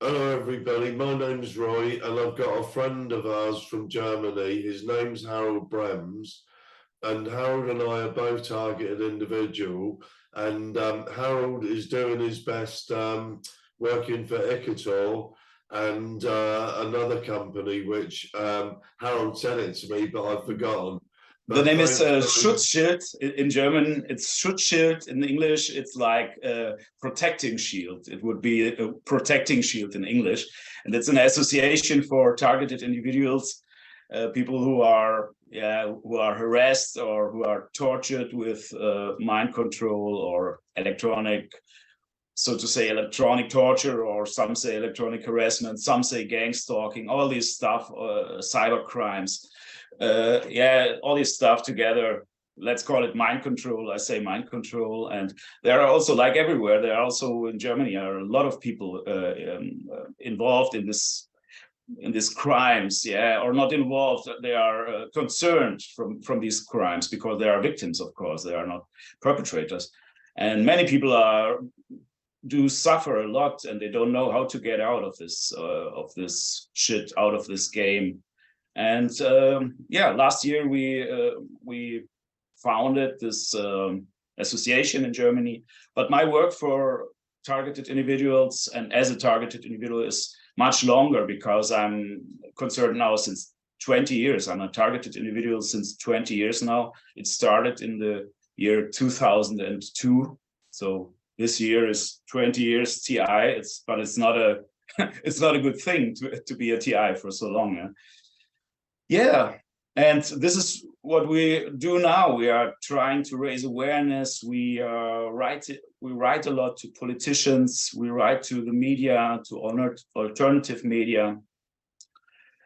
Hello everybody, my name's Roy and I've got a friend of ours from Germany. His name's Harald Brems, and Harold and I are both targeted individual, and Harold is doing his best working for Ecuador and another company which Harold sent it to me but I've forgotten. The name is Schutzschild in German. It's Schutzschild in English. It's like a protecting shield. It would be a protecting shield in English, and it's an association for targeted individuals, people who are harassed or who are tortured with mind control or electronic, so to say, electronic torture, or some say electronic harassment, some say gangstalking, all this stuff, cyber crimes. All this stuff together, let's call it mind control. I say mind control. And there are also, like everywhere, there are also in Germany are a lot of people involved in this crimes, or not involved. They are concerned from these crimes because they are victims, of course. They are not perpetrators, and many people do suffer a lot, and they don't know how to get out of this shit, out of this game. And last year we founded this association in Germany. But my work for targeted individuals and as a targeted individual is much longer, because I'm concerned now since 20 years. I'm a targeted individual since 20 years now. It started in the year 2002. So this year is 20 years TI. But it's not a it's not a good thing to be a TI for so long. Yeah, and this is what we do now. We are trying to raise awareness. We write a lot to politicians. We write to the media, to alternative media.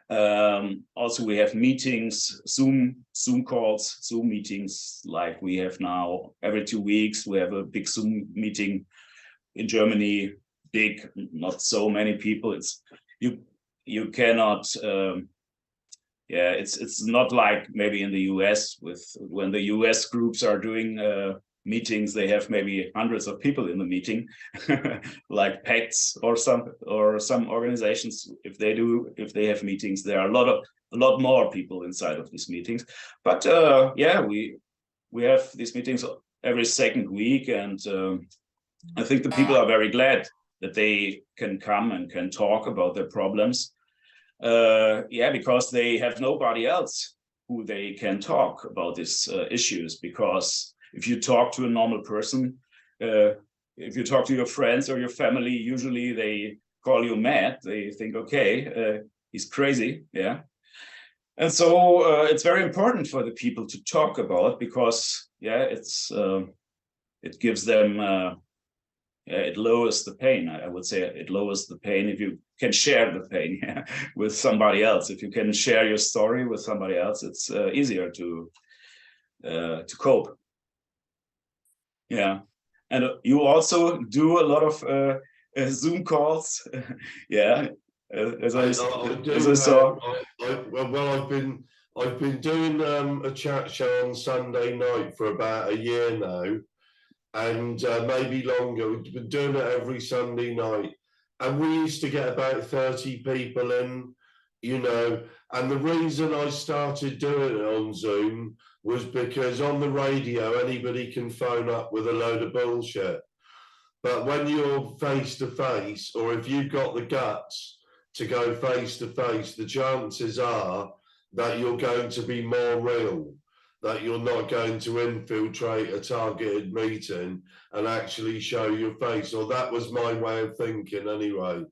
Also, we have meetings, Zoom calls, Zoom meetings, like we have now every 2 weeks. We have a big Zoom meeting in Germany. Big, not so many people. It's you cannot. It's not like maybe in the US, when the US groups are doing meetings, they have maybe hundreds of people in the meeting, like PACTs or some organizations. If they have meetings, there are a lot more people inside of these meetings. But we have these meetings every second week, and I think the people are very glad that they can come and can talk about their problems. Because they have nobody else who they can talk about these issues. Because if you talk to a normal person, if you talk to your friends or your family, usually they call you mad. They think, okay, he's crazy, And so it's very important for the people to talk about, because it gives them. It lowers the pain. I would say it lowers the pain if you can share the pain with somebody else. If you can share your story with somebody else, it's easier to cope. Yeah, and you also do a lot of Zoom calls. As I saw. I've been doing a chat show on Sunday night for about a year now. And maybe longer. We've been doing it every Sunday night, and we used to get about 30 people in, and the reason I started doing it on Zoom was because on the radio anybody can phone up with a load of bullshit, but when you're face to face, or if you've got the guts to go face to face, the chances are that you're going to be more real, that you're not going to infiltrate a targeted meeting and actually show your face. Or that was my way of thinking anyway.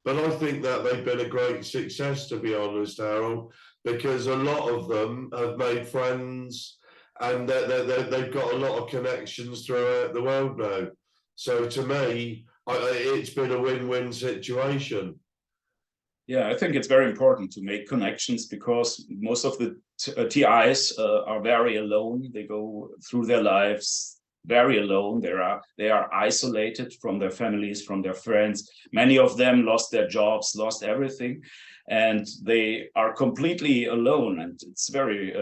But I think that they've been a great success, to be honest, Harold, because a lot of them have made friends, and they've got a lot of connections throughout the world now. So to me, it's been a win-win situation. Yeah, I think it's very important to make connections, because most of the TIs are very alone. They go through their lives very alone. They are isolated from their families, from their friends. Many of them lost their jobs, lost everything, and they are completely alone. And it's very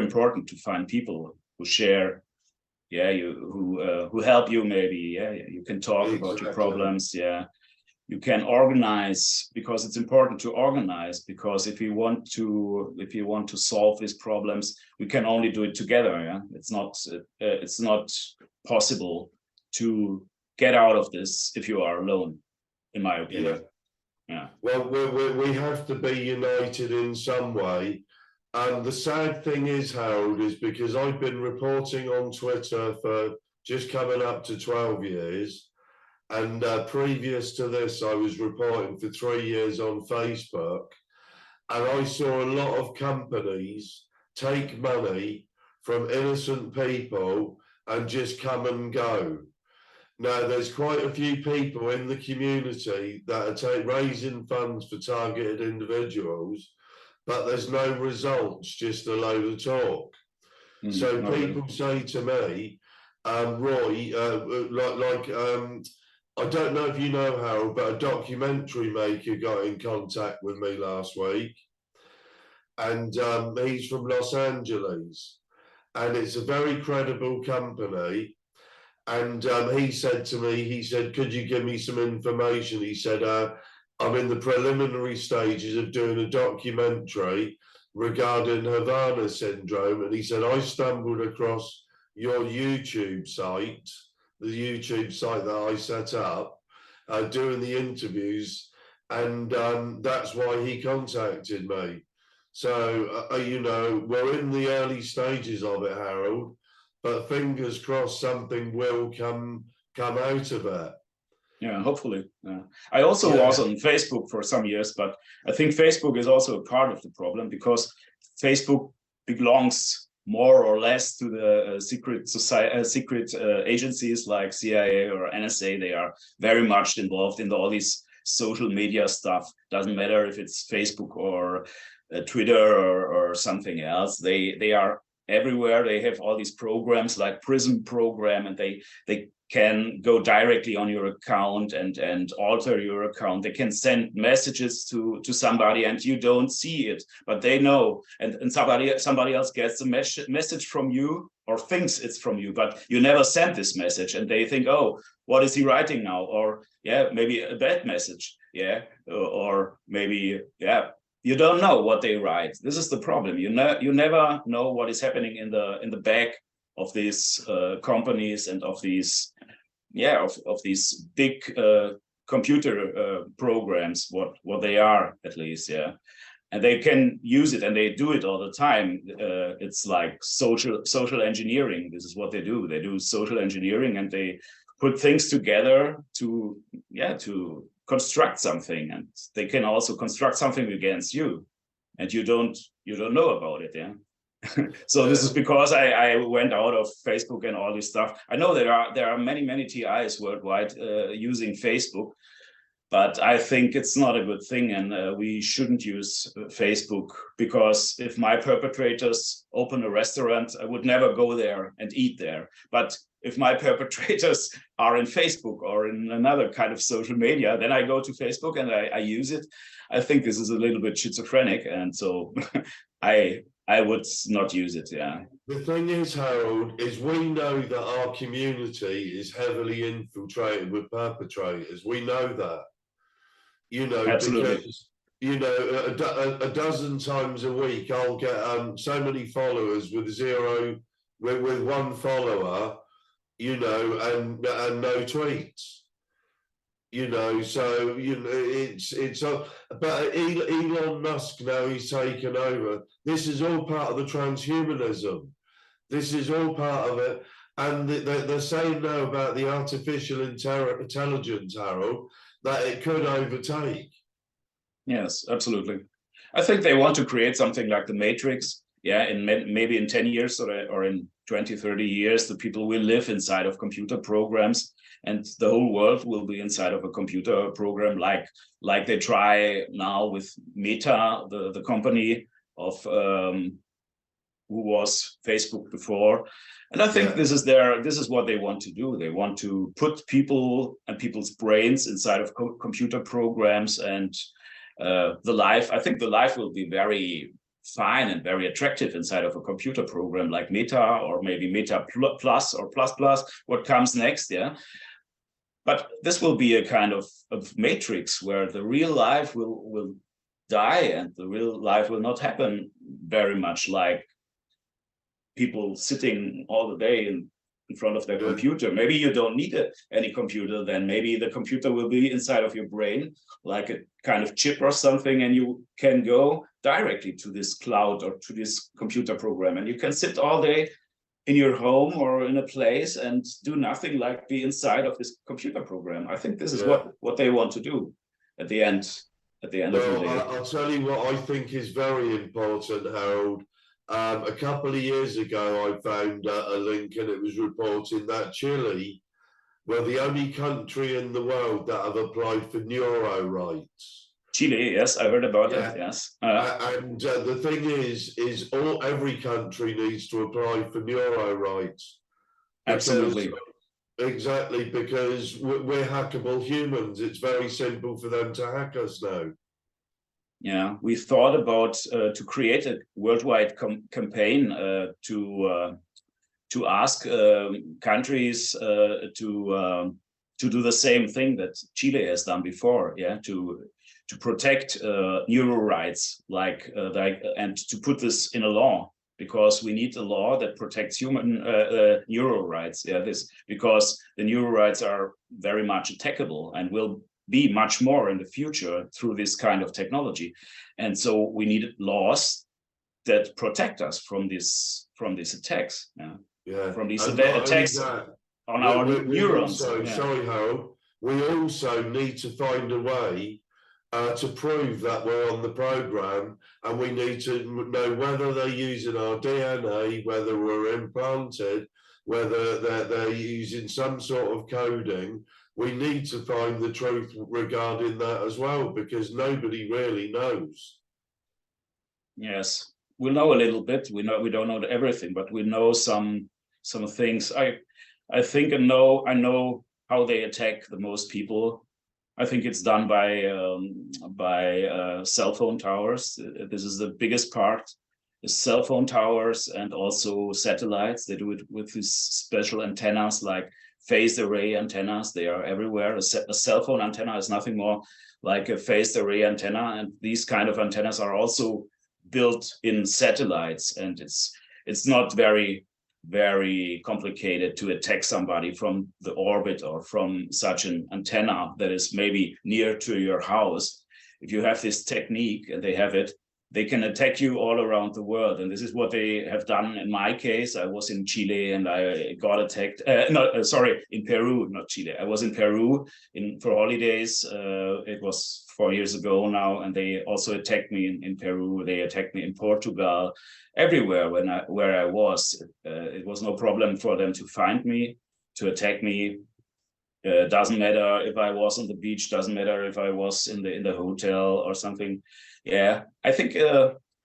important to find people who share, who help you. Maybe, you can talk about your problems. you can organize, because it's important to organize, because if you want to solve these problems, we can only do it together. Yeah, it's not possible to get out of this if you are alone, in my opinion. Yeah. Well, we have to be united in some way. And the sad thing is, Harold, is because I've been reporting on Twitter for just coming up to 12 years. And previous to this, I was reporting for 3 years on Facebook. And I saw a lot of companies take money from innocent people and just come and go. Now, there's quite a few people in the community that are raising funds for targeted individuals, but there's no results, just a load of talk. So people say to me, Roy, I don't know if you know, Harold, but a documentary maker got in contact with me last week. And he's from Los Angeles. And it's a very credible company. And he said to me, he said, could you give me some information? He said, I'm in the preliminary stages of doing a documentary regarding Havana syndrome. And he said, I stumbled across your YouTube site, the YouTube site that I set up, doing the interviews. And that's why he contacted me. So, you know, we're in the early stages of it, Harold, but fingers crossed something will come out of it. Yeah, hopefully. I also was on Facebook for some years, but I think Facebook is also a part of the problem, because Facebook belongs more or less to the secret agencies like CIA or NSA. They are very much involved in all these social media stuff. Doesn't matter if it's Facebook or Twitter or something else. They are everywhere. They have all these programs like Prism program, and they can go directly on your account and alter your account. They can send messages to somebody and you don't see it, but they know, and somebody else gets a message from you or thinks it's from you, but you never sent this message, and they think, oh, what is he writing now? Or yeah, maybe a bad message. Yeah, or maybe, yeah, you don't know what they write. This is the problem. You never know what is happening in the back of these companies and of these of these big computer programs, what they are, at least. Yeah, and they can use it, and they do it all the time. It's like social engineering. This is what they do. They do social engineering, and they put things together to construct something, and they can also construct something against you, and you don't know about it. Yeah. So this is because I went out of Facebook and all this stuff. I know there are many TIs worldwide using Facebook, but I think it's not a good thing, and we shouldn't use Facebook, because if my perpetrators open a restaurant, I would never go there and eat there. But if my perpetrators are in Facebook or in another kind of social media, then I go to Facebook and I use it. I think this is a little bit schizophrenic, and so I would not use it. Yeah. The thing is, Harold, is we know that our community is heavily infiltrated with perpetrators. We know that, you know, absolutely. because, you know, a dozen times a week I'll get so many followers with with one follower, you know, and no tweets. You know, so you know it's but Elon Musk now, he's taken over. This is all part of the transhumanism. This is all part of it, and they're saying now about the artificial intelligence, Harold, that it could overtake. Yes, absolutely. I think they want to create something like the Matrix. Yeah, maybe in 10 years or in 20, 30 years, the people will live inside of computer programs, and the whole world will be inside of a computer program, like they try now with Meta, the company of who was Facebook before. And I think this is what they want to do. They want to put people and people's brains inside of computer programs, and I think the life will be very fine and very attractive inside of a computer program like Meta, or maybe Meta Plus or Plus, what comes next. Yeah. but this will be a kind of matrix where the real life will die and the real life will not happen very much, like people sitting all the day in front of their computer. Maybe you don't need any computer then. Maybe the computer will be inside of your brain, like a kind of chip or something, and you can go directly to this cloud or to this computer program, and you can sit all day in your home or in a place and do nothing, like be inside of this computer program. I think this is what they want to do at the end of the day. I'll tell you what I think is very important, Harold. A couple of years ago, I found a link, and it was reporting that Chile were the only country in the world that have applied for neuro rights. Chile, yes, I heard about it. Yes, and the thing is every country needs to apply for neuro rights. Absolutely. Exactly, because we're hackable humans. It's very simple for them to hack us now. Yeah, we thought about to create a worldwide campaign to ask countries to do the same thing that Chile has done before. Yeah, to protect neuro rights, and to put this in a law, because we need a law that protects human neuro rights. Yeah, because the neuro rights are very much attackable and will be much more in the future through this kind of technology, and so we need laws that protect us from these attacks. From these attacks on our neurons. Sorry, Harold. We also need to find a way to prove that we're on the program, and we need to know whether they're using our DNA, whether we're implanted, whether they're using some sort of coding. We need to find the truth regarding that as well, because nobody really knows. Yes, we know a little bit. We don't know everything, but we know some things. I think I know how they attack the most people. I think it's done by cell phone towers. This is the biggest part. The cell phone towers and also satellites. They do it with these special antennas, like phased array antennas. They are everywhere. A cell phone antenna is nothing more like a phased array antenna, and these kind of antennas are also built in satellites, and it's not very complicated to attack somebody from the orbit or from such an antenna that is maybe near to your house. If you have this technique, and they have it, they can attack you all around the world. And this is what they have done in my case. I was in Chile and I got attacked. In Peru, not Chile. I was in Peru for holidays. It was 4 years ago now, and they also attacked me in Peru. They attacked me in Portugal. Everywhere where I was, it was no problem for them to find me, to attack me. Doesn't matter if I was on the beach, doesn't matter if I was in the hotel or something. Yeah, I think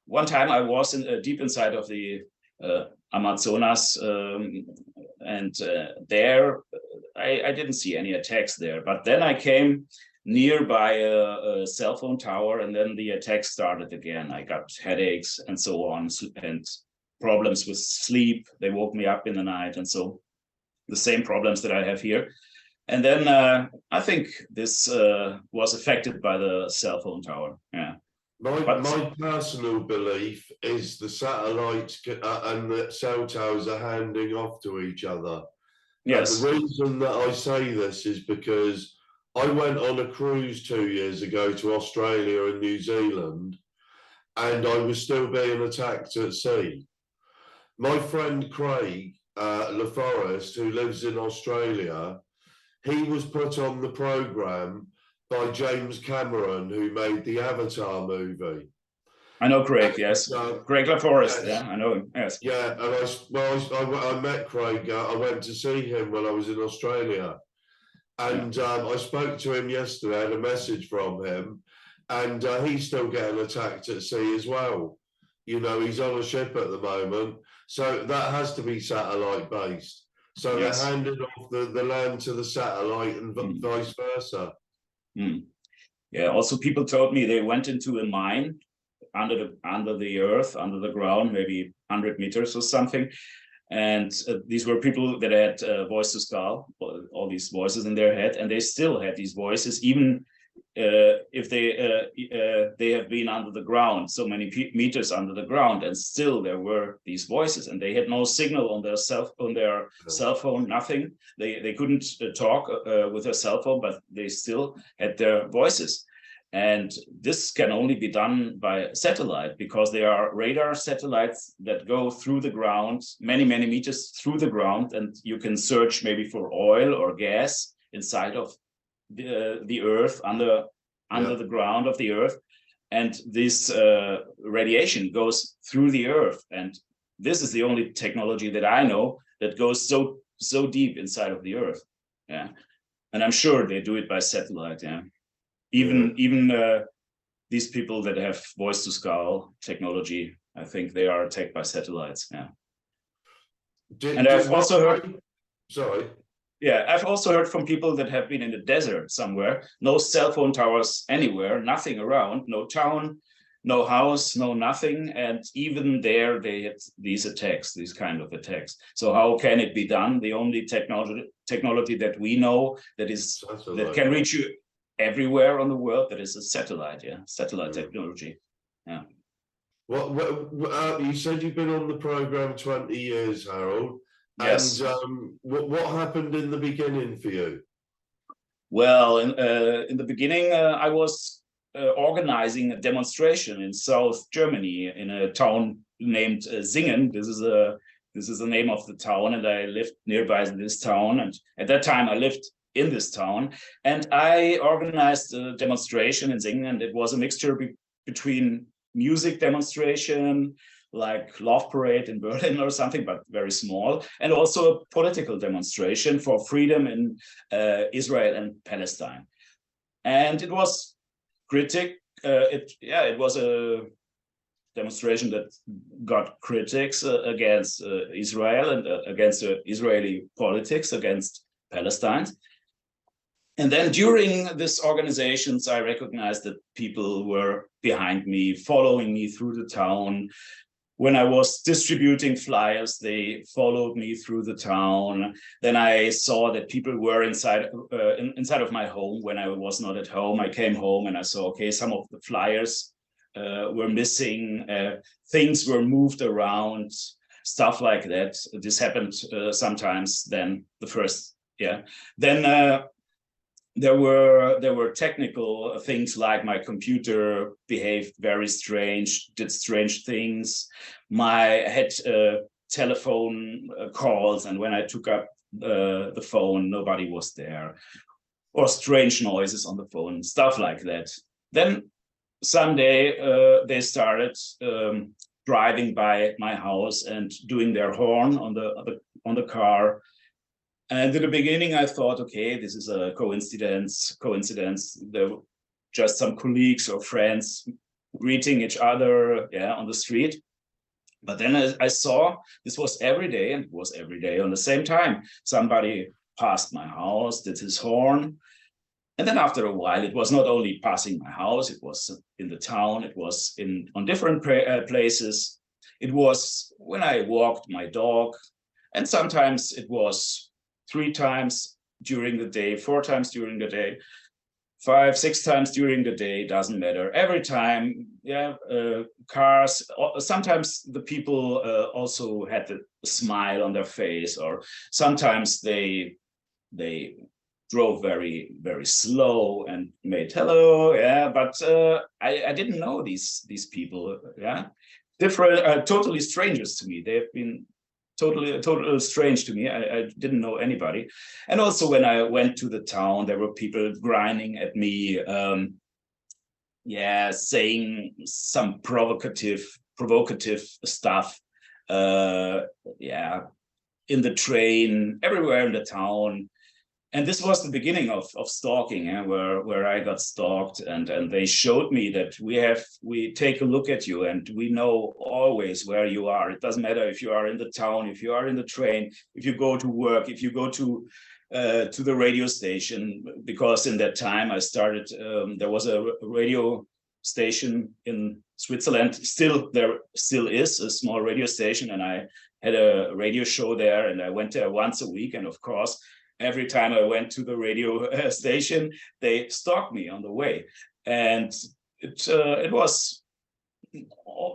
one time I was deep inside of the Amazonas, and there I didn't see any attacks there. But then I came nearby a cell phone tower, and then the attacks started again. I got headaches and so on, and problems with sleep. They woke me up in the night, and so the same problems that I have here. And then I think this was affected by the cell phone tower. Yeah. My personal belief is the satellites and the cell towers are handing off to each other. Yes. And the reason that I say this is because I went on a cruise 2 years ago to Australia and New Zealand, and I was still being attacked at sea. My friend Craig LaForest, who lives in Australia, he was put on the program by James Cameron, who made the Avatar movie. I know Craig, yes. Craig LaForest, yes. Yeah, I know him, yes. Yeah, and I met Craig. I went to see him when I was in Australia. And I spoke to him yesterday, I had a message from him, and he's still getting attacked at sea as well. You know, he's on a ship at the moment. So that has to be satellite based. So yes. They're handing off the land to the satellite and vice versa. Yeah, also people told me they went into a mine under the earth, under the ground, maybe 100 meters or something. And these were people that had voice to skull, all these voices in their head, and they still had these voices, even if they have been under the ground, so many meters under the ground, and still there were these voices, and they had no signal on their cell phone, nothing. They couldn't talk with their cell phone, but they still had their voices. And this can only be done by satellite, because there are radar satellites that go through the ground, many meters through the ground, and you can search maybe for oil or gas inside of the earth, under the ground of the earth, and this radiation goes through the earth. And this is the only technology that I know that goes so deep inside of the earth. Yeah, and I'm sure they do it by satellite. Yeah, even these people that have voice to skull technology, I think they are attacked by satellites. Yeah, and I've also heard. Sorry. Yeah, I've also heard from people that have been in the desert somewhere, no cell phone towers anywhere, nothing around, no town, no house, no nothing. And even there, they had these attacks, these kind of attacks. So how can it be done? The only technology that we know that can reach you everywhere on the world, that is a satellite, satellite technology. Yeah. Well, you said you've been on the program 20 years, Harold. Yes. And what happened in the beginning for you? Well, in the beginning, I was organizing a demonstration in South Germany in a town named Singen. This is the name of the town, and I lived nearby this town. And at that time, I lived in this town, and I organized a demonstration in Singen, and it was a mixture between music demonstration, like Love Parade in Berlin or something, but very small, and also a political demonstration for freedom in Israel and Palestine. And it was it was a demonstration that got critics against Israel and against Israeli politics, against Palestine. And then during these organizations, I recognized that people were behind me, following me through the town. When I was distributing flyers, they followed me through the town. Then I saw that people were inside of my home when I was not at home. I came home and I saw, okay, some of the flyers were missing, things were moved around, stuff like that. This happened sometimes. Then the first, then there were technical things, like my computer behaved very strange, did strange things. I had telephone calls, and when I took up the phone, nobody was there, or strange noises on the phone, stuff like that. Then someday they started driving by my house and doing their horn on the car. And in the beginning, I thought, okay, this is a coincidence. There were just some colleagues or friends greeting each other, on the street. But then I saw this was every day, and it was every day on the same time. Somebody passed my house, did his horn. And then after a while, it was not only passing my house, it was in the town, it was on different places. It was when I walked my dog, and sometimes it was 3 times during the day, 4 times during the day, 5, 6 times during the day, doesn't matter. Every time, cars. Sometimes the people also had a smile on their face, or sometimes they drove very, very slow and made hello. But I didn't know these people. Different, totally strangers to me. They have been totally strange to me. I didn't know anybody. And also when I went to the town, there were people grinding at me, saying some provocative stuff, in the train, everywhere in the town. And this was the beginning of stalking, where I got stalked, and they showed me that we take a look at you, and we know always where you are. It doesn't matter if you are in the town, if you are in the train, if you go to work, if you go to the radio station, because in that time I started, there was a radio station in Switzerland, there still is a small radio station, and I had a radio show there, and I went there once a week. And of course, every time I went to the radio station, they stalked me on the way. And it was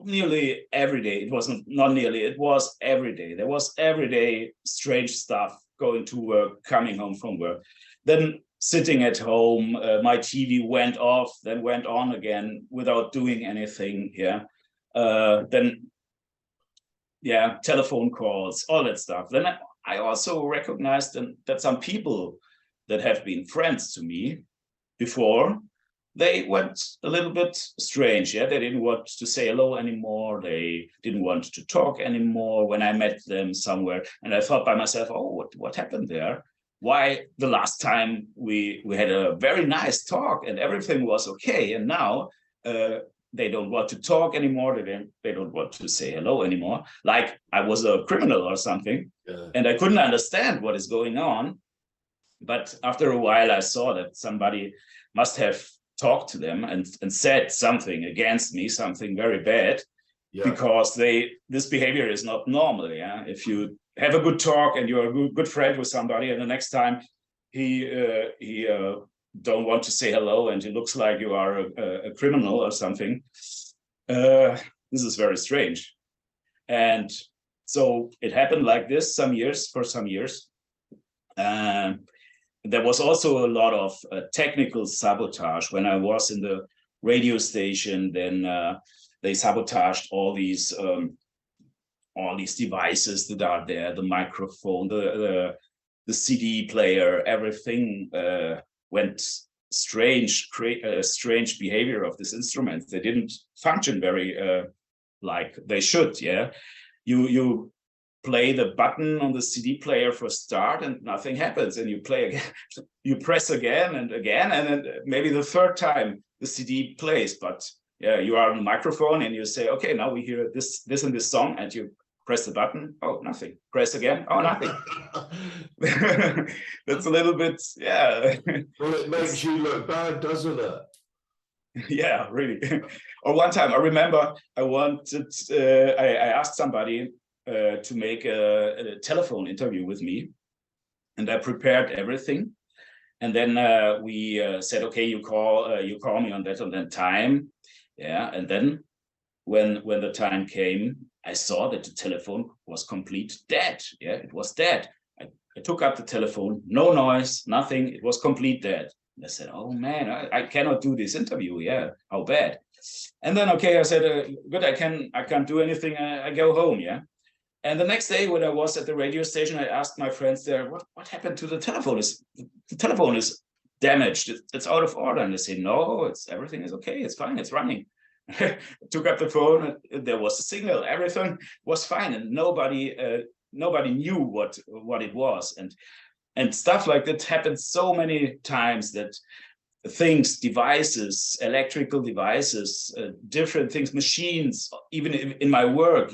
nearly every day. It wasn't not nearly, it was every day. There was every day strange stuff, going to work, coming home from work. Then sitting at home, my TV went off, then went on again without doing anything. Then telephone calls, all that stuff. Then I also recognized that some people that have been friends to me before, they went a little bit strange. They didn't want to say hello anymore. They didn't want to talk anymore when I met them somewhere. And I thought by myself, oh, what happened there? Why the last time we had a very nice talk and everything was okay, and now they don't want to talk anymore. They don't want to say hello anymore, like I was a criminal or something. And I couldn't understand what is going on. But after a while, I saw that somebody must have talked to them and said something against me, something very bad, because this behavior is not normal. If you have a good talk and you're a good friend with somebody, and the next time he don't want to say hello and it looks like you are a criminal or something, this is very strange. And so it happened like this for some years. There was also a lot of technical sabotage. When I was in the radio station, then they sabotaged all these devices that are there, the microphone, the CD player, everything went strange behavior of this instrument. They didn't function very like they should. You play the button on the CD player for start and nothing happens, and you play again, you press again, and then maybe the third time the CD plays, but you are on the microphone and you say, okay, now we hear this and this song, and you press the button, oh, nothing. Press again, oh, nothing. That's a little bit, Well, it makes you look bad, doesn't it? Yeah, really. Or one time, I remember I asked somebody to make a telephone interview with me, and I prepared everything. And then we said, okay, you call me on that time. And then when the time came, I saw that the telephone was complete dead. It was dead. I took up the telephone, no noise, nothing. It was complete dead. And I said, oh man, I cannot do this interview. How bad. And then, okay, I said, good, I can't do anything. I go home. And the next day when I was at the radio station, I asked my friends there, what happened to the telephone? The telephone is damaged. It's out of order. And they say, no, everything is okay. It's fine. It's running. I took up the phone, and there was a signal. Everything was fine, and nobody knew what it was. And stuff like that happened so many times, that things, devices, electrical devices, different things, machines, even in my work,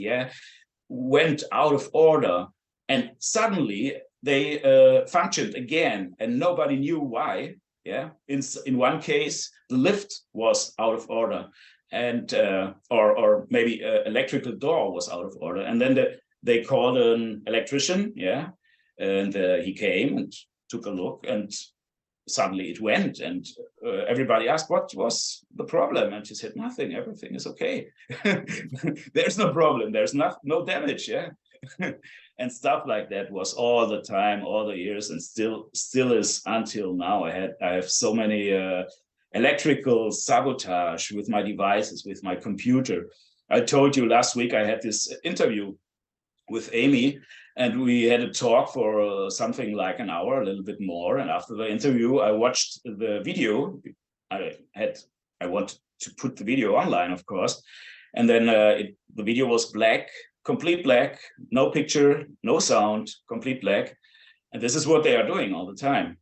went out of order, and suddenly they functioned again, and nobody knew why. In one case, the lift was out of order, and or maybe electrical door was out of order, and then they called an electrician, and he came and took a look, and suddenly it went, and everybody asked what was the problem, and she said, nothing, everything is okay. There's no problem, there's no damage. And stuff like that was all the time, all the years, and still is until now. I have so many electrical sabotage with my devices, with my computer. I told you last week I had this interview with Amy, and we had a talk for something like an hour, a little bit more. And after the interview, I watched the video. I wanted to put the video online, of course. And then the video was black, complete black, no picture, no sound, complete black. And this is what they are doing all the time.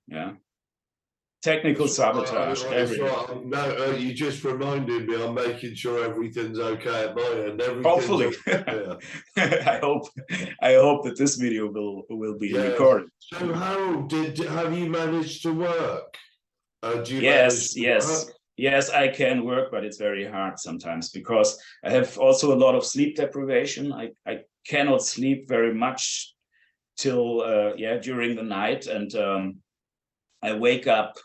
Technical sabotage. Right. No, you just reminded me. I'm making sure everything's okay at my end. Hopefully, I hope that this video will be recorded. So, Harold, have you managed to work? Yes. yes, I can work, but it's very hard sometimes because I have also a lot of sleep deprivation. I cannot sleep very much till during the night, and I wake up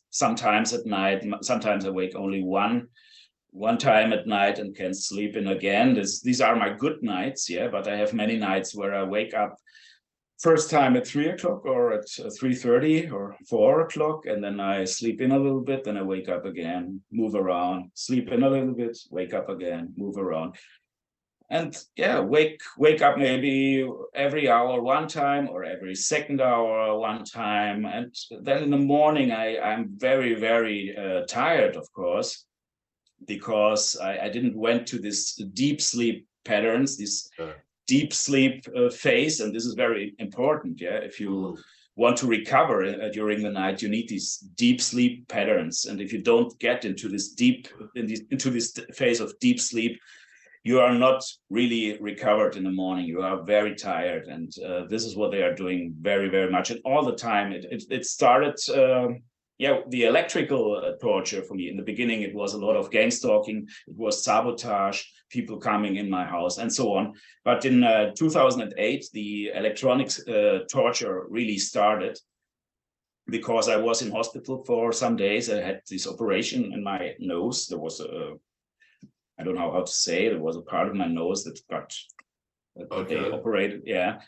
sometimes at night. Sometimes I wake only one time at night and can sleep in again. These are my good nights, yeah. But I have many nights where I wake up first time at 3 o'clock or at 3:30 or 4 o'clock, and then I sleep in a little bit, then I wake up again, move around, sleep in a little bit, wake up again, move around. And yeah, wake up maybe every hour one time or every second hour one time. And then in the morning, I'm very, very tired, of course, because I didn't went to this deep sleep patterns, this deep sleep phase. And this is very important. Yeah, if you want to recover during the night, you need these deep sleep patterns. And if you don't get into this into this phase of deep sleep, you are not really recovered in the morning. You are very tired. And this is what they are doing very, very much. And all the time, it started, the electrical torture for me. In the beginning, it was a lot of gangstalking. It was sabotage, people coming in my house and so on. But in 2008, the electronic torture really started because I was in hospital for some days. I had this operation in my nose. There was I don't know how to say, there was a part of my nose that they operated, yeah.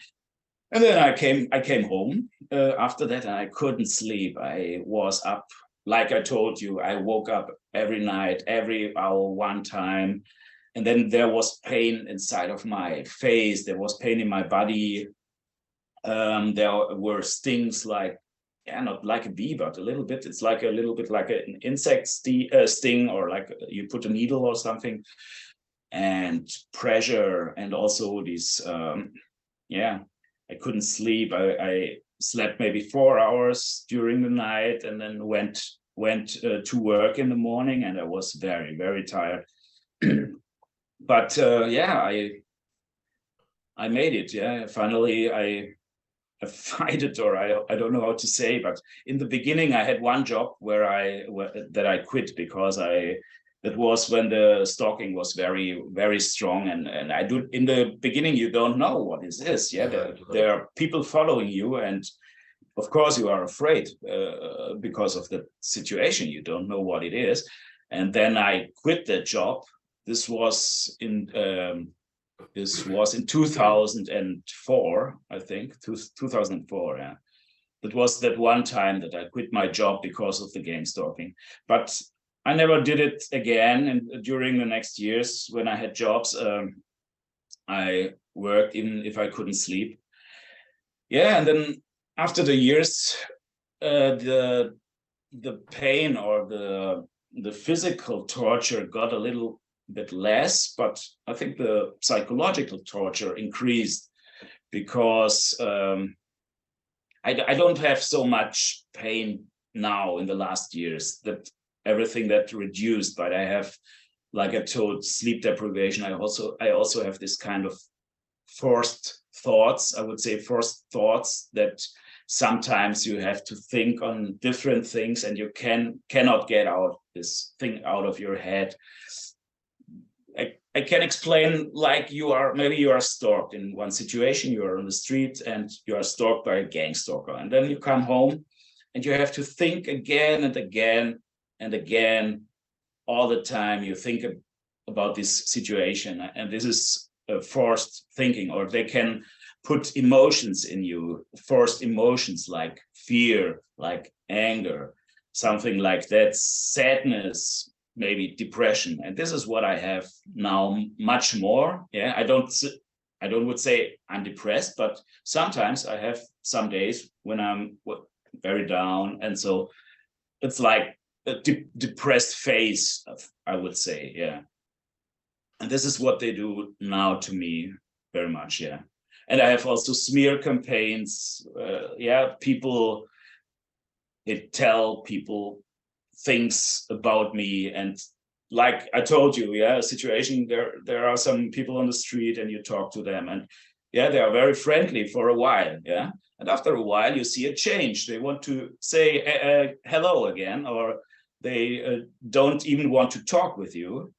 And then I came home after that, and I couldn't sleep. I was up, like I told you, I woke up every night, every hour, one time. And then there was pain inside of my face. There was pain in my body. There were stings like, not like a bee, but a little bit. It's like a little bit like an insect sting, or like you put a needle or something, and pressure, and also this, I couldn't sleep. I slept maybe 4 hours during the night, and then went to work in the morning, and I was very, very tired. But I made it. Yeah, finally I fight it, or I don't know how to say, but in the beginning I had one job that I quit because that was when the stalking was very, very strong, and in the beginning you don't know what this is. There are people following you, and of course you are afraid because of the situation. You don't know what it is. And then I quit that job. This was in 2004, I think, 2004. Yeah, that was that one time that I quit my job because of the gangstalking. But I never did it again. And during the next years, when I had jobs, I worked even if I couldn't sleep. Yeah, and then after the years, the pain or the physical torture got a little bit less, but I think the psychological torture increased because I don't have so much pain now in the last years. That everything that reduced, but I have, like I told, sleep deprivation. I also have this kind of forced thoughts. I would say forced thoughts that sometimes you have to think on different things, and you cannot get this thing out of your head. I can explain, like maybe you are stalked in one situation. You are on the street and you are stalked by a gang stalker, and then you come home and you have to think again and again and again all the time. You think about this situation, and this is forced thinking, or they can put emotions in you, forced emotions like fear, like anger, something like that, sadness, maybe depression. And this is what I have now much more. Yeah, I don't would say I'm depressed, but sometimes I have some days when I'm very down, and so it's like a depressed phase, I would say. Yeah, and this is what they do now to me very much. Yeah, and I have also smear campaigns. People, they tell people things about me, and like I told you, a situation, there are some people on the street and you talk to them, and they are very friendly for a while, and after a while you see a change. They want to say hello again, or they don't even want to talk with you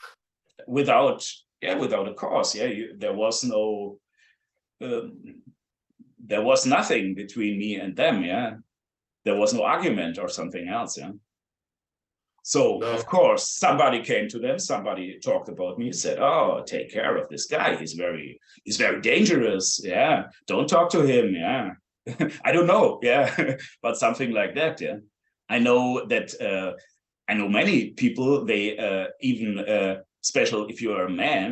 without a cause. There was no there was nothing between me and them. There was no argument or something else. So No. of course somebody came to them, somebody talked about me, said, oh, take care of this guy, he's very dangerous, don't talk to him. I don't know, but something like that. I know that I know many people, they even special if you are a man,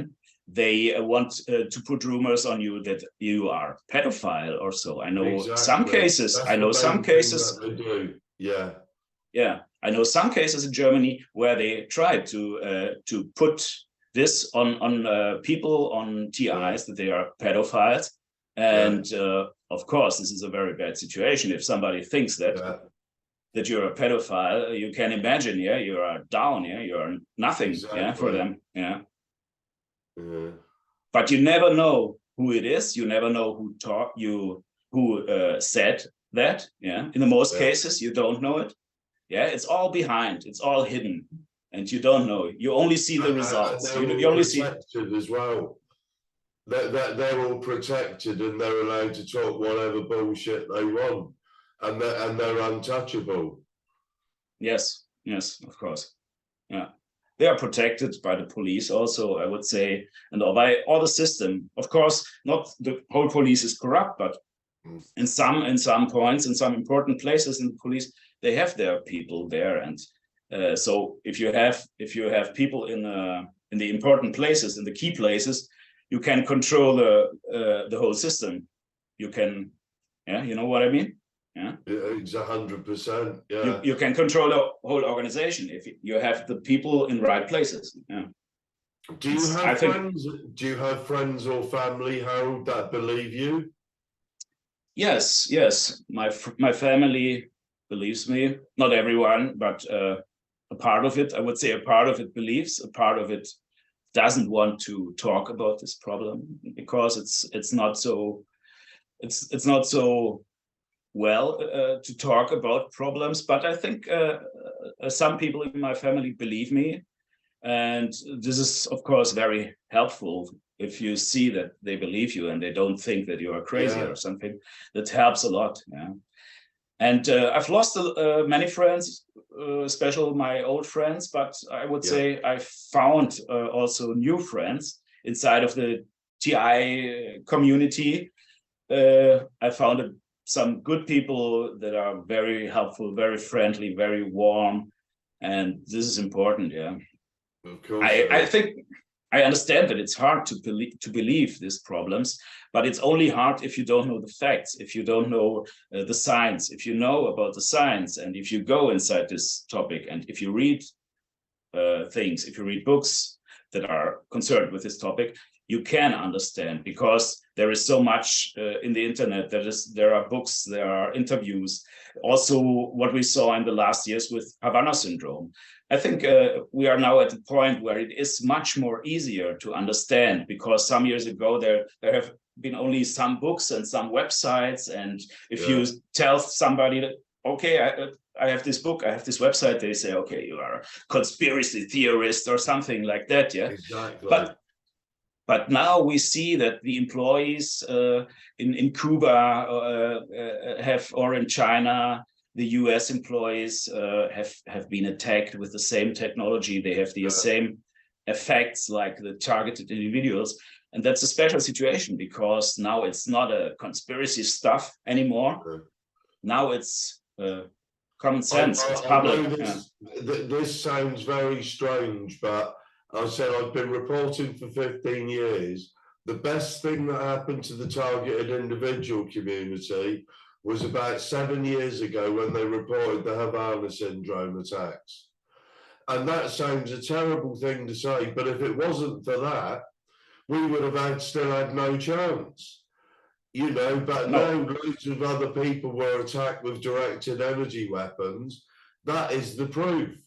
they want to put rumors on you that you are pedophile or so. I know some cases. That's I know some cases. they do. I know some cases in Germany where they tried to put this on people, on TIs, that they are pedophiles, and of course this is a very bad situation. If somebody thinks that you're a pedophile, you can imagine, you are down, you are nothing, for them, But you never know who it is. You never know who said that. In the most cases, you don't know it. It's all behind. It's all hidden, and you don't know. You only see the results. You only see as well. They're all protected, and they're allowed to talk whatever bullshit they want, and they're untouchable. Yes, of course. They are protected by the police also, I would say, and by all the system. Of course, not the whole police is corrupt, but in some points, in some important places in the police, they have their people there. And so if you have people in the important places, in the key places, you can control the whole system. You can, you know what I mean? It's 100%. You can control the whole organization if you have the people in right places. Do you have friends? Do you have friends or family, Harold, that believe you? Yes. My family believes me. Not everyone, but a part of it. I would say a part of it believes. A part of it doesn't want to talk about this problem because it's not so. It's not so well to talk about problems, but I think some people in my family believe me, and this is of course very helpful. If you see that they believe you and they don't think that you are crazy or something, that helps a lot. And I've lost many friends, especially my old friends, but I would say I found also new friends inside of the TI community. I found some good people that are very helpful, very friendly, very warm, and this is important. Of course. I think I understand that it's hard to believe these problems, but it's only hard if you don't know the facts, if you don't know the science. If you know about the science, and if you go inside this topic, and if you read things, if you read books that are concerned with this topic, you can understand, because there is so much in the internet. There are books, there are interviews. Also, what we saw in the last years with havanasyndrome. I think we are now at the point where it is much more easier to understand, because some years ago there have been only some books and some websites, and if you tell somebody that, okay, I have this book, I have this website, they say, okay, you are a conspiracy theorist or something like that. Exactly. But now we see that the employees in Cuba or in China, the US employees have been attacked with the same technology. They have the same effects like the targeted individuals. And that's a special situation, because now it's not a conspiracy stuff anymore. Now it's common sense. It's public. This sounds very strange, but I said I've been reporting for 15 years. The best thing that happened to the targeted individual community was about 7 years ago when they reported the Havana syndrome attacks. And that sounds a terrible thing to say, but if it wasn't for that, we would have still had no chance. But now loads of other people were attacked with directed energy weapons. That is the proof.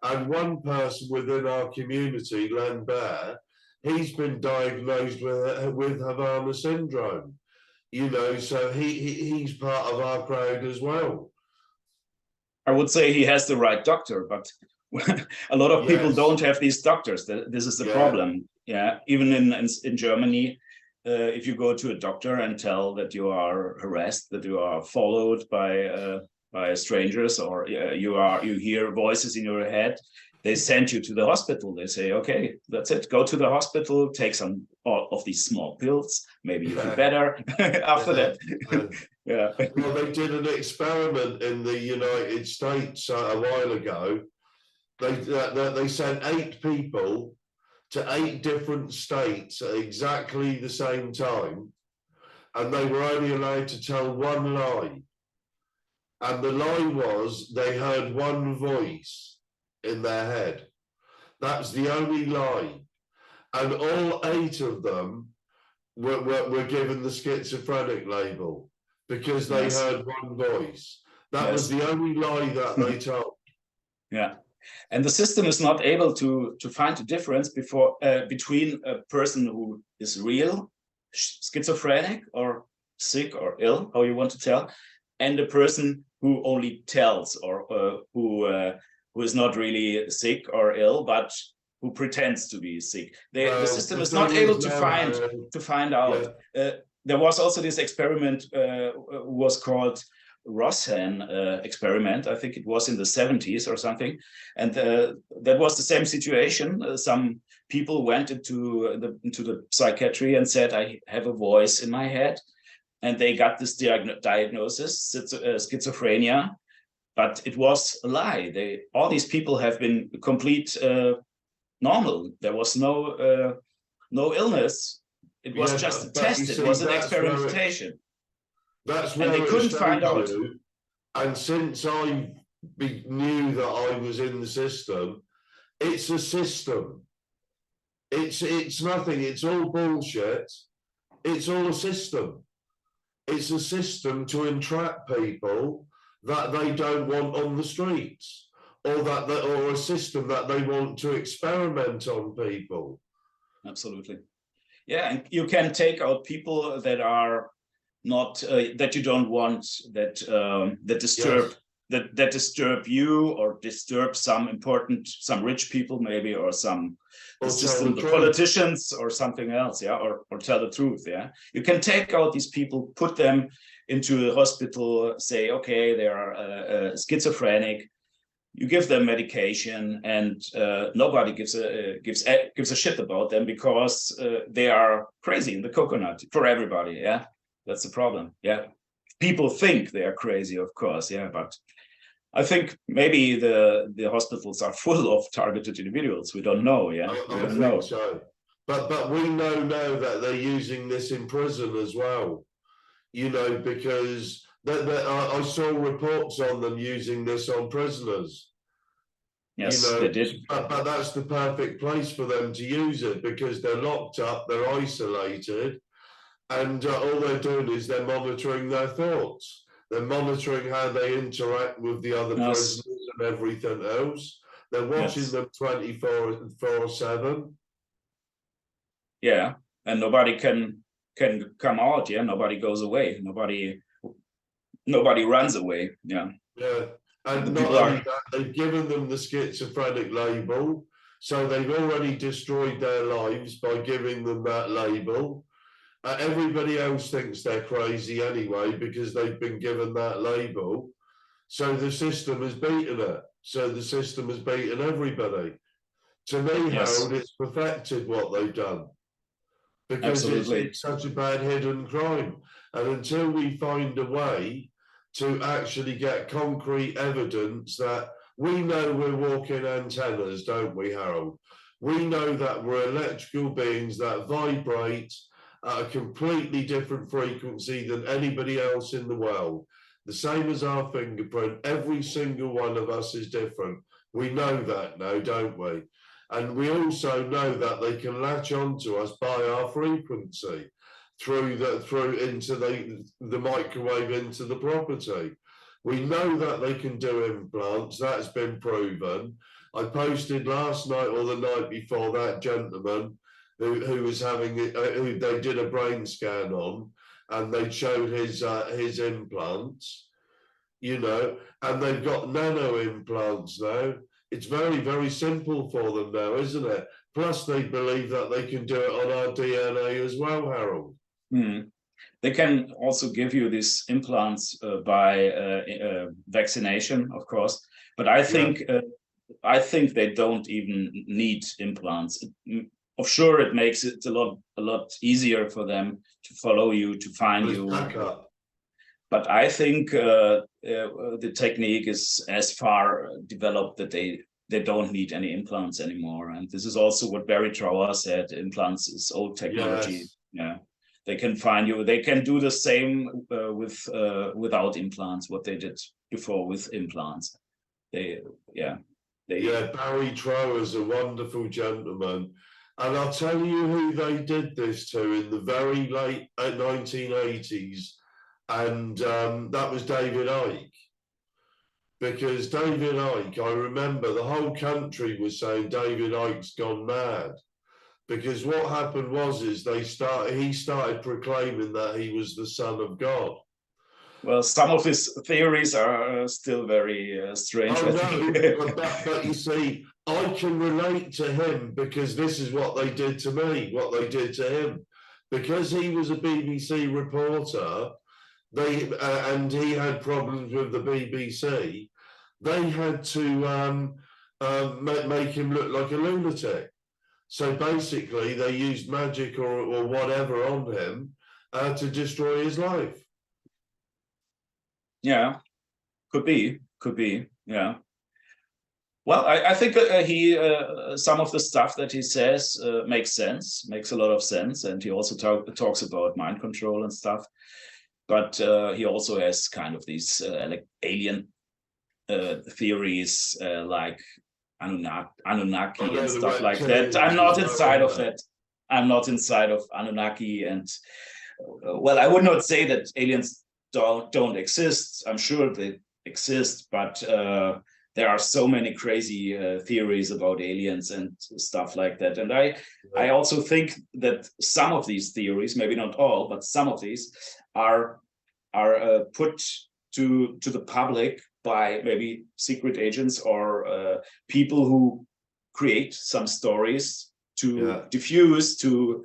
And one person within our community, Len Bear, he's been diagnosed with Havana syndrome. So he's part of our crowd as well. I would say he has the right doctor, but a lot of people Yes. don't have these doctors. This is the problem. Yeah, even in Germany, if you go to a doctor and tell that you are harassed, that you are followed by strangers, or you hear voices in your head, they send you to the hospital. They say, okay, that's it. Go to the hospital, take some of these small pills. Maybe you feel better after that. Yeah. Well, they did an experiment in the United States a while ago. They sent 8 people to 8 different states at exactly the same time, and they were only allowed to tell one lie. And the lie was they heard one voice in their head. That's the only lie. And all 8 of them were given the schizophrenic label because they heard one voice. That was the only lie that they told. Yeah. And the system is not able to find a difference between a person who is real, schizophrenic, or sick or ill, how you want to tell, and a person who only tells, or who is not really sick or ill, but who pretends to be sick. The system is not able to find out. Yeah. There was also this experiment was called Rosen experiment. I think it was in the 70s or something, and that was the same situation. Some people went into the psychiatry and said, "I have a voice in my head," and they got this diagnosis, schizophrenia, but it was a lie. All these people have been complete normal. There was no illness. It was just a test. It was an experimentation. That's where they couldn't find out. And since I knew that I was in the system, it's a system. It's nothing. It's all bullshit. It's all a system. It's a system to entrap people that they don't want on the streets, or or a system that they want to experiment on people. Absolutely. Yeah, and you can take out people that are not that you don't want, that disturb you, or disturb some rich people maybe, or the politicians or something else, or tell the truth. You can take out these people, put them into a hospital, say, okay, they are schizophrenic. You give them medication, and nobody gives a shit about them, because they are crazy in the coconut for everybody. That's the problem. People think they are crazy, of course. But I think maybe the hospitals are full of targeted individuals. We don't know. We don't know. So. But we know now that they're using this in prison as well. Because I saw reports on them using this on prisoners. Yes, they did. But that's the perfect place for them to use it, because they're locked up, they're isolated, and all they're doing is they're monitoring their thoughts. They're monitoring how they interact with the other prisoners and everything else. They're watching them 24/7. Yeah, and nobody can come out. Nobody goes away. Nobody runs away. Yeah. And not only that, they've given them the schizophrenic label, so they've already destroyed their lives by giving them that label. Everybody else thinks they're crazy anyway, because they've been given that label. So the system has beaten it. So the system has beaten everybody. To me, Harold, it's perfected what they've done, because it's such a bad hidden crime. And until we find a way to actually get concrete evidence that we know we're walking antennas, don't we, Harold? We know that we're electrical beings that vibrate at a completely different frequency than anybody else in the world. The same as our fingerprint, every single one of us is different. We know that now, don't we? And we also know that they can latch onto us by our frequency through into the microwave, into the property. We know that they can do implants. That's been proven. I posted last night or the night before that gentleman who was having who they did a brain scan on, and they showed his implants, and they've got nano implants now. it's very, very simple for them now, isn't it? Plus, they believe that they can do it on our DNA as well, Harold. They can also give you these implants by vaccination, of course. But I think they don't even need implants. Of sure, it makes it a lot easier for them to follow you, to find you. But I think the technique is as far developed that they don't need any implants anymore. And this is also what Barry Trower said: implants is old technology. Yes. Yeah, they can find you. They can do the same without implants. What they did before with implants. Barry Trower is a wonderful gentleman. And I'll tell you who they did this to in the very late 1980s. And that was David Icke. Because David Icke, I remember the whole country was saying David Icke's gone mad. Because what happened was he started proclaiming that he was the son of God. Well, some of his theories are still very strange. But you see, I can relate to him because this is what they did to me, what they did to him. Because he was a BBC reporter, and he had problems with the BBC, they had to make him look like a lunatic. So basically, they used magic or whatever on him to destroy his life. Yeah, could be, yeah. Well, I think some of the stuff that he says makes a lot of sense, and he also talks about mind control and stuff. But he also has kind of these alien theories like Anunnaki and stuff like that. I'm not inside of that. I'm not inside of Anunnaki, and well, I would not say that aliens don't exist. I'm sure they exist, but there are so many crazy theories about aliens and stuff like that. And I also think that some of these theories, maybe not all, but some of these are put to the public by maybe secret agents or people who create some stories to diffuse the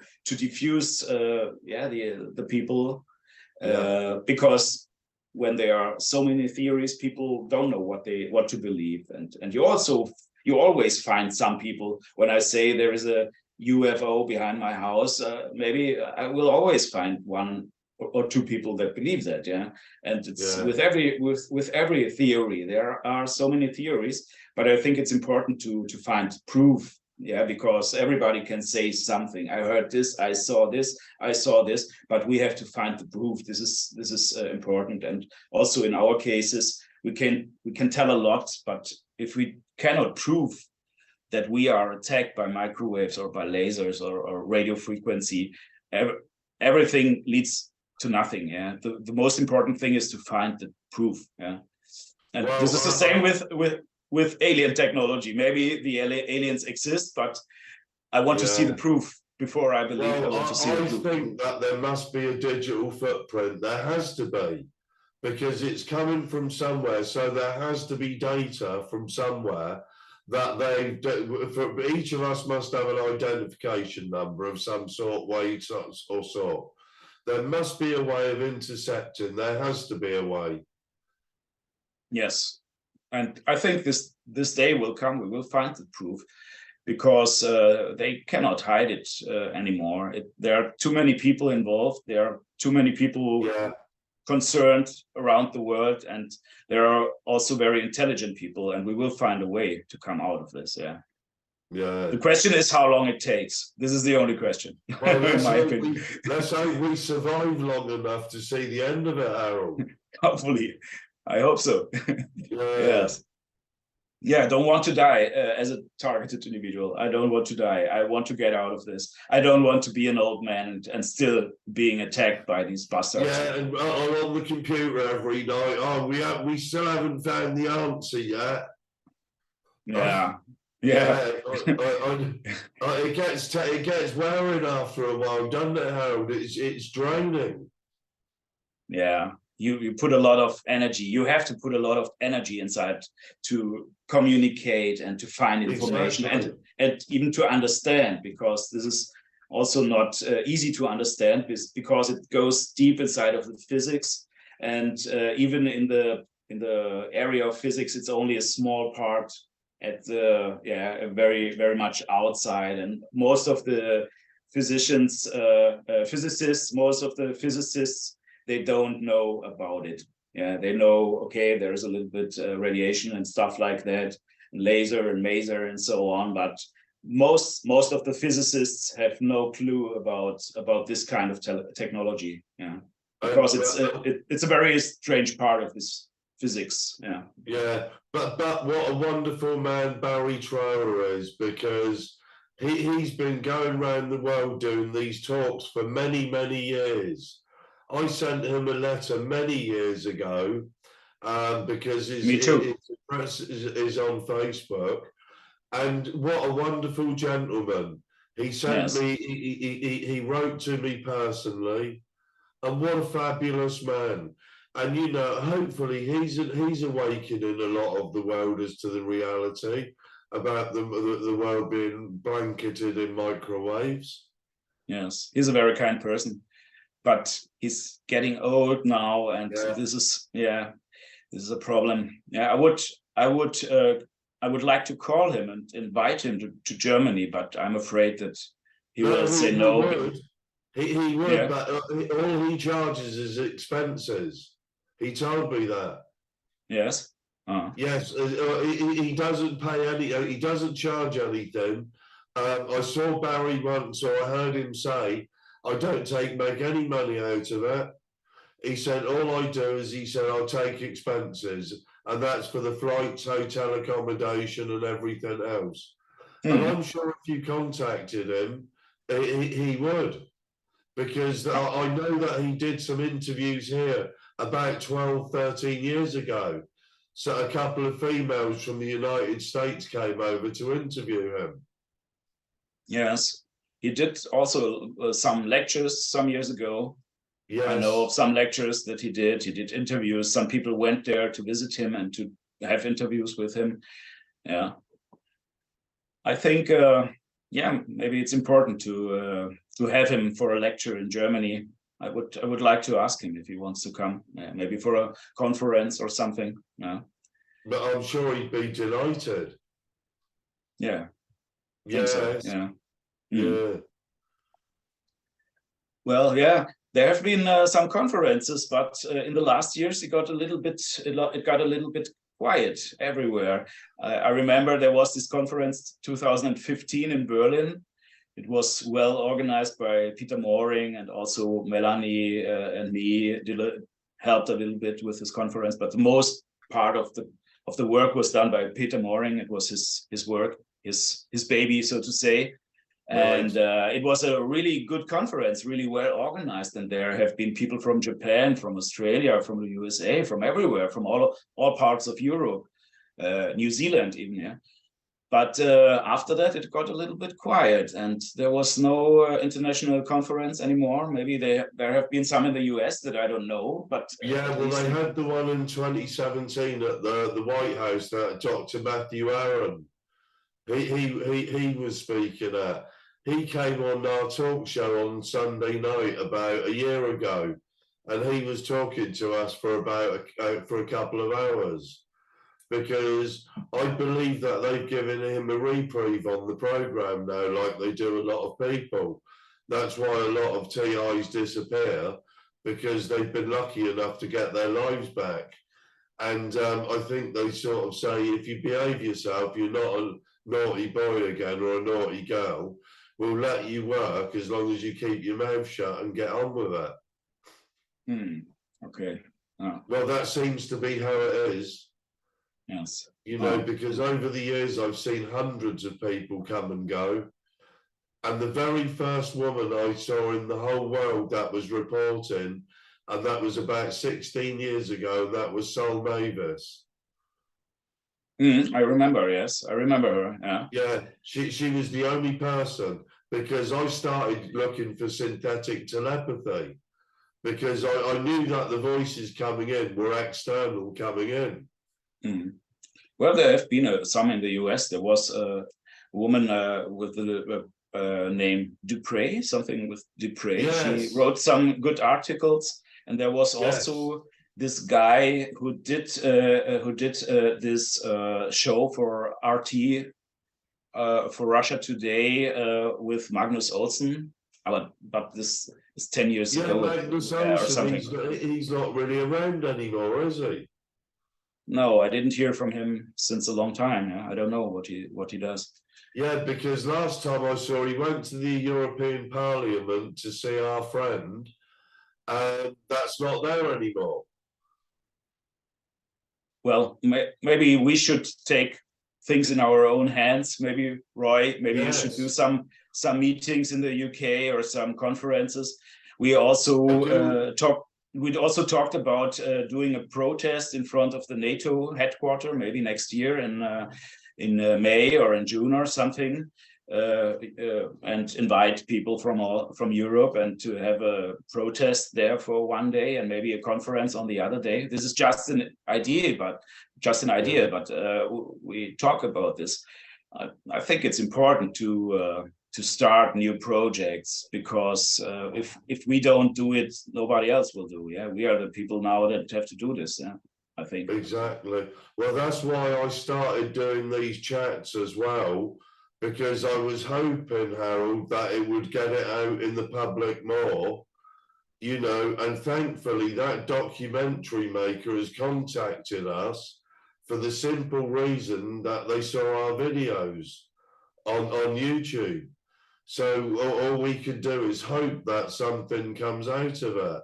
people. Because when there are so many theories, people don't know what to believe, and you always find some people. When I say there is a UFO behind my house, maybe I will always find one or two people that believe that. And it's with every theory. There are so many theories, but I think it's important to find proof. Because everybody can say something. I heard this, I saw this, but we have to find the proof. This is important. And also in our cases, we can tell a lot, but if we cannot prove that we are attacked by microwaves or by lasers or radio frequency, everything leads to nothing. The most important thing is to find the proof. And this is the same with alien technology. Maybe the aliens exist, but I want to see the proof before I believe. I think that there must be a digital footprint. There has to be, because it's coming from somewhere. So there has to be data from somewhere that each of us must have an identification number of some sort, or sort. There must be a way of intercepting. There has to be a way. Yes. And I think this day will come. We will find the proof, because they cannot hide it anymore. There are too many people involved. There are too many people concerned around the world, and there are also very intelligent people. And we will find a way to come out of this. The question is how long it takes. This is the only question. Well, let's hope we survive long enough to see the end of it, Harold. Hopefully. I hope so. Yes. I don't want to die as a targeted individual. I don't want to die. I want to get out of this. I don't want to be an old man and still being attacked by these bastards. And I'm on the computer every night. We still haven't found the answer yet. It gets wearing after a while, doesn't it, Harold? It's draining. you put a lot of energy. You have to put a lot of energy inside to communicate and to find information and even to understand, because this is also not easy to understand, because it goes deep inside of the physics, and even in the area of physics, it's only a small part at the very much outside, and most of the physicists, they don't know about it. Yeah, they know, okay, there's a little bit radiation and stuff like that, laser and maser and so on, but most of the physicists have no clue about this kind of technology. Yeah, because it's a very strange part of this physics. Yeah. Yeah, but what a wonderful man Barry Trower is, because he's been going around the world doing these talks for many years. I sent him a letter many years ago because his address is on Facebook, and what a wonderful gentleman. He sent me, he wrote to me personally, and what a fabulous man. And you know, hopefully he's awakening a lot of the world as to the reality about the world being blanketed in microwaves. Yes, he's a very kind person, but he's getting old now, and this is a problem. Yeah, I would like to call him and invite him to Germany, but I'm afraid that he will say no. He would, but all he charges is expenses. He told me that. Yes. Yes, he doesn't pay any. He doesn't charge anything. I saw Barry once, or I heard him say, "I don't make any money out of it." He said, "All I do is," he said, "I'll take expenses, and that's for the flights, hotel accommodation, and everything else." And I'm sure if you contacted him, he would. Because I know that he did some interviews here about 12, 13 years ago. So a couple of females from the United States came over to interview him. Yes, he did also some lectures some years ago. Yes. I know of some lectures that he did. He did interviews. Some people went there to visit him and to have interviews with him. Yeah, I think maybe it's important to have him for a lecture in Germany. I would like to ask him if he wants to come, maybe for a conference or something. Yeah, but I'm sure he'd be delighted. Yeah. Yes. So. Yeah. Yeah. Well, yeah, there have been some conferences, but in the last years it got a little bit quiet everywhere. I remember there was this conference 2015 in Berlin. It was well organized by Peter Moring, and also Melanie and me helped a little bit with this conference. But the most part of the work was done by Peter Moring. It was his work, his baby, so to say. And it was a really good conference, really well organized. And there have been people from Japan, from Australia, from the USA, from everywhere, from all parts of Europe, New Zealand even, yeah. But after that, it got a little bit quiet, and there was no international conference anymore. Maybe there have been some in the US that I don't know, but yeah, well, they had the one in 2017 at the White House that Dr. Matthew Aaron, he was speaking at. He came on our talk show on Sunday night about a year ago, and he was talking to us for a couple of hours, because I believe that they've given him a reprieve on the program now, like they do a lot of people. That's why a lot of TIs disappear, because they've been lucky enough to get their lives back. And I think they sort of say, if you behave yourself, you're not a naughty boy again or a naughty girl, we'll let you work as long as you keep your mouth shut and get on with it. Okay. Well, that seems to be how it is. Yes. You know, because over the years I've seen hundreds of people come and go. And the very first woman I saw in the whole world that was reporting, and that was about 16 years ago, and that was Sol Mavis. I remember, yes. I remember her, yeah. Yeah, she was the only person, because I started looking for synthetic telepathy. because I knew that the voices coming in were external coming in. Mm. Well, there have been some in the US. There was a woman with the name Dupre, something with Dupre. Yes. She wrote some good articles, and there was also this guy who did this show for RT for Russia Today with Magnus Olsen. But this is 10 years ago Magnus or Olsen, something. he's not really around anymore, is he? No, I didn't hear from him since a long time. Yeah? I don't know what he does. Yeah, because last time I saw, he went to the European Parliament to see our friend, and that's not there anymore. Well, maybe we should take things in our own hands. Maybe Roy, you should do some meetings in the UK or some conferences. We also talked about doing a protest in front of the NATO headquarters, maybe next year in May or in June or something, and invite people from Europe and to have a protest there for one day and maybe a conference on the other day. This is just an idea, but we talk about this. I think it's important to start new projects, because if we don't do it, nobody else will do. Yeah, we are the people now that have to do this. Yeah, I think. Exactly. Well, that's why I started doing these chats as well, because I was hoping, Harold, that it would get it out in the public more, you know, and thankfully that documentary maker has contacted us for the simple reason that they saw our videos on YouTube. So all we could do is hope that something comes out of it.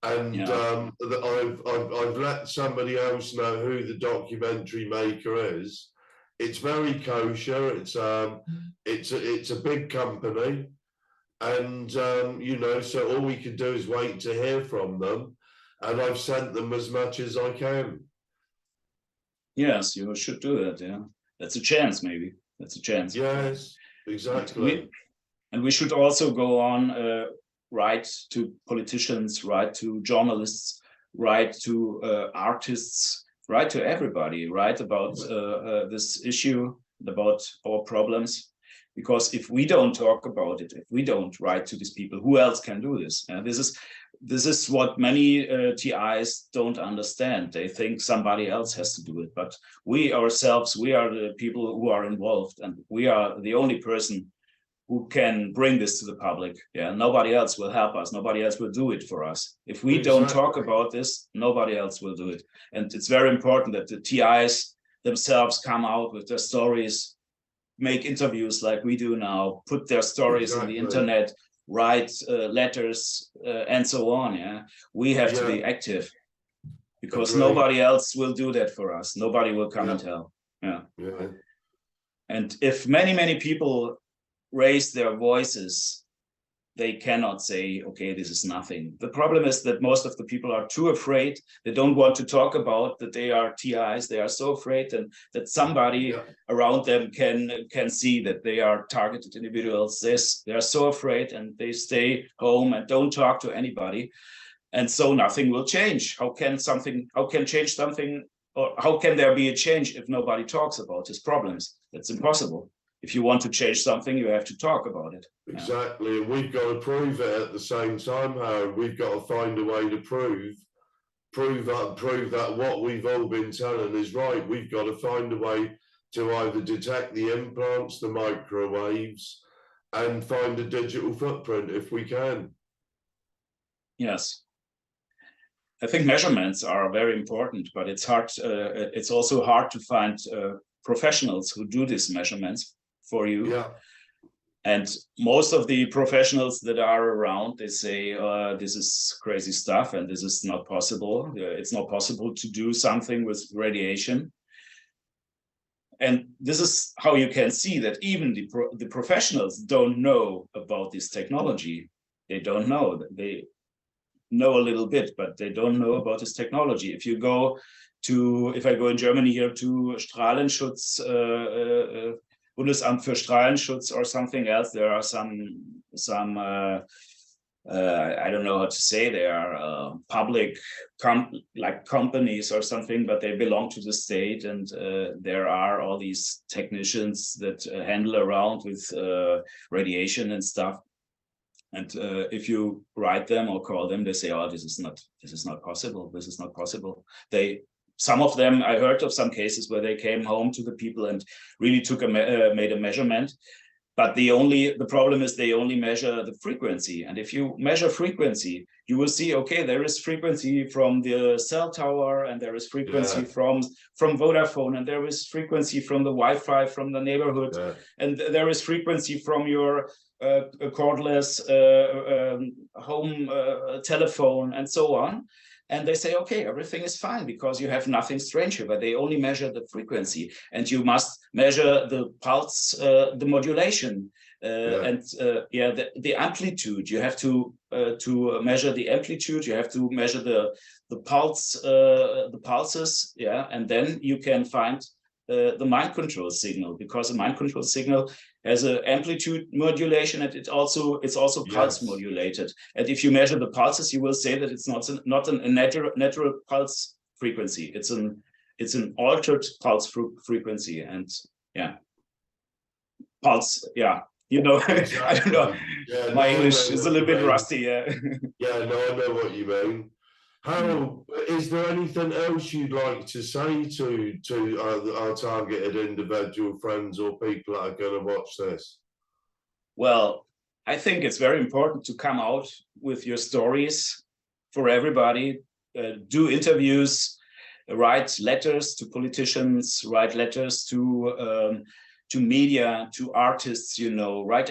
And I've let somebody else know who the documentary maker is. It's very kosher. It's a big company, and you know, so all we can do is wait to hear from them. And I've sent them as much as I can. Yes, you should do that. Yeah, that's a chance. Maybe that's a chance. Yes, exactly. And we should also go on. Write to politicians, write to journalists, write to artists, write to everybody, write about this issue, about our problems. Because if we don't talk about it, if we don't write to these people, who else can do this? This is what many TIs don't understand. They think somebody else has to do it, but we ourselves, we are the people who are involved, and we are the only person who can bring this to the public. Yeah, nobody else will help us. Nobody else will do it for us. If we don't talk about this, nobody else will do it. And it's very important that the TIs themselves come out with their stories, make interviews like we do now, put their stories on the internet, write letters, and so on. Yeah, we have to be active, because nobody else will do that for us. Nobody will come and tell. Yeah. And if many people raise their voices, they cannot say, okay, this is nothing. The problem is that most of the people are too afraid. They don't want to talk about that they are TIs. They are so afraid that somebody around them can see that they are targeted individuals. They are so afraid, and they stay home and don't talk to anybody. And so nothing will change. How can change something, or how can there be a change if nobody talks about his problems? That's impossible. If you want to change something, you have to talk about it. Exactly, and we've got to prove it at the same time, Howard. We've got to find a way to prove that what we've all been telling is right. We've got to find a way to either detect the implants, the microwaves, and find a digital footprint if we can. Yes. I think measurements are very important, but it's hard. It's also hard to find professionals who do these measurements for you. Yeah. And most of the professionals that are around, they say, this is crazy stuff and this is not possible. It's not possible to do something with radiation. And this is how you can see that even the professionals don't know about this technology. They don't know. They know a little bit, but they don't know about this technology. If I go in Germany here to Strahlenschutz, Bundesamt für Strahlenschutz or something else, there are some I don't know how to say, they are public like companies or something, but they belong to the state, and there are all these technicians that handle around with radiation and stuff. And if you write them or call them, they say, "Oh, this is not possible. This is not possible." Some of them, I heard of some cases where they came home to the people and really made a measurement. But the problem is they only measure the frequency. And if you measure frequency, you will see, okay, there is frequency from the cell tower, and there is frequency from Vodafone, and there is frequency from the Wi-Fi from the neighborhood, and there is frequency from your cordless home telephone, and so on. And they say, okay, everything is fine because you have nothing strange here, but they only measure the frequency, and you must measure the pulse, the modulation, and the amplitude. You have to measure the amplitude. You have to measure the pulses, and then you can find the mind control signal, because the mind control signal has an amplitude modulation, and it's also pulse modulated. And if you measure the pulses, you will say that it's not a natural pulse frequency. It's an altered pulse frequency, and pulse. You know, I don't know. Yeah, my English is a little bit rusty. Yeah, no, I know what you mean. Harold, is there anything else you'd like to say to our targeted individual friends or people that are going to watch this? Well, I think it's very important to come out with your stories for everybody. Do interviews, write letters to politicians, write letters to media, to artists, write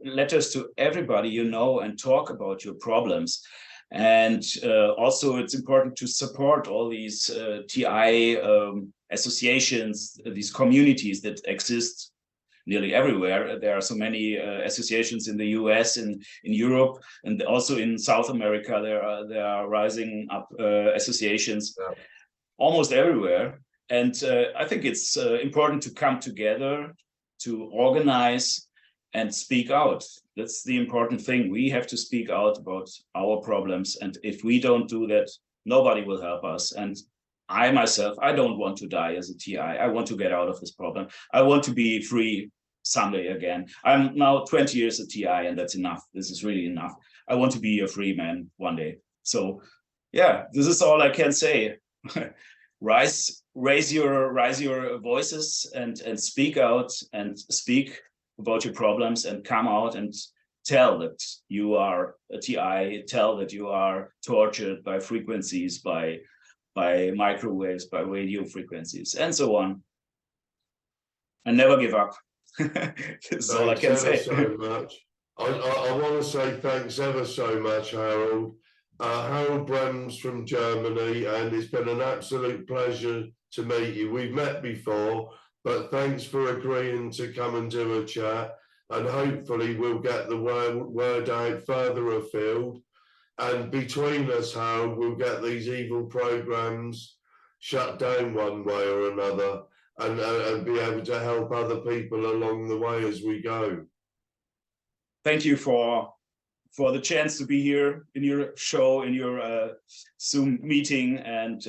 letters to everybody, and talk about your problems. And also, it's important to support all these TI associations, these communities that exist nearly everywhere. There are so many associations in the US, in Europe, and also in South America. There are rising up associations almost everywhere. And I think it's important to come together, to organize and speak out. That's the important thing. We have to speak out about our problems. And if we don't do that, nobody will help us. And I myself, I don't want to die as a TI. I want to get out of this problem. I want to be free someday again. I'm now 20 years a TI, and that's enough. This is really enough. I want to be a free man one day. So this is all I can say. Raise your voices and speak out, and speak about your problems, and come out and tell that you are a TI, tell that you are tortured by frequencies, by microwaves, by radio frequencies, and so on. And never give up. That's all I can say. So much. I want to say thanks ever so much, Harold. Harald Brems from Germany, and it's been an absolute pleasure to meet you. We've met before, but thanks for agreeing to come and do a chat, and hopefully we'll get the word out further afield. And between us, Harold, we'll get these evil programs shut down one way or another, and be able to help other people along the way as we go. Thank you for the chance to be here in your show, in your Zoom meeting, and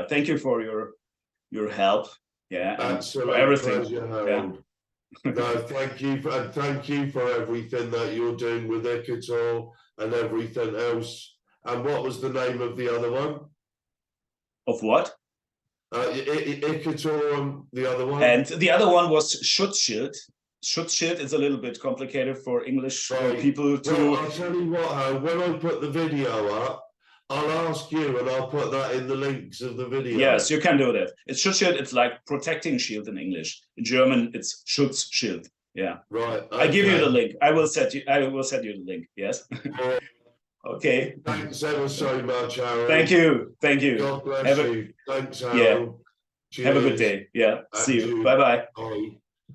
thank you for your help. Absolutely, for everything. Pleasure, Harold. No, thank you for everything that you're doing with Ecuador and everything else. And what was the name of the other one? Of what? Ecuador, the other one. And the other one was Schutzschild. Schutzschild is a little bit complicated for English people to. Well, I'll tell you what, when I put the video up, I'll ask you, and I'll put that in the links of the video. Yes, you can do that. It's Schutzschild. It's like protecting shield in English. In German, it's Schutzschild. Yeah. Right. Okay. I give you the link. I will send you the link. Yes. Okay. Thanks ever so much, Harold. Thank you. Thank you. God bless you. Thanks, Harold. Yeah. Have a good day. Yeah. See you. Bye-bye. Bye.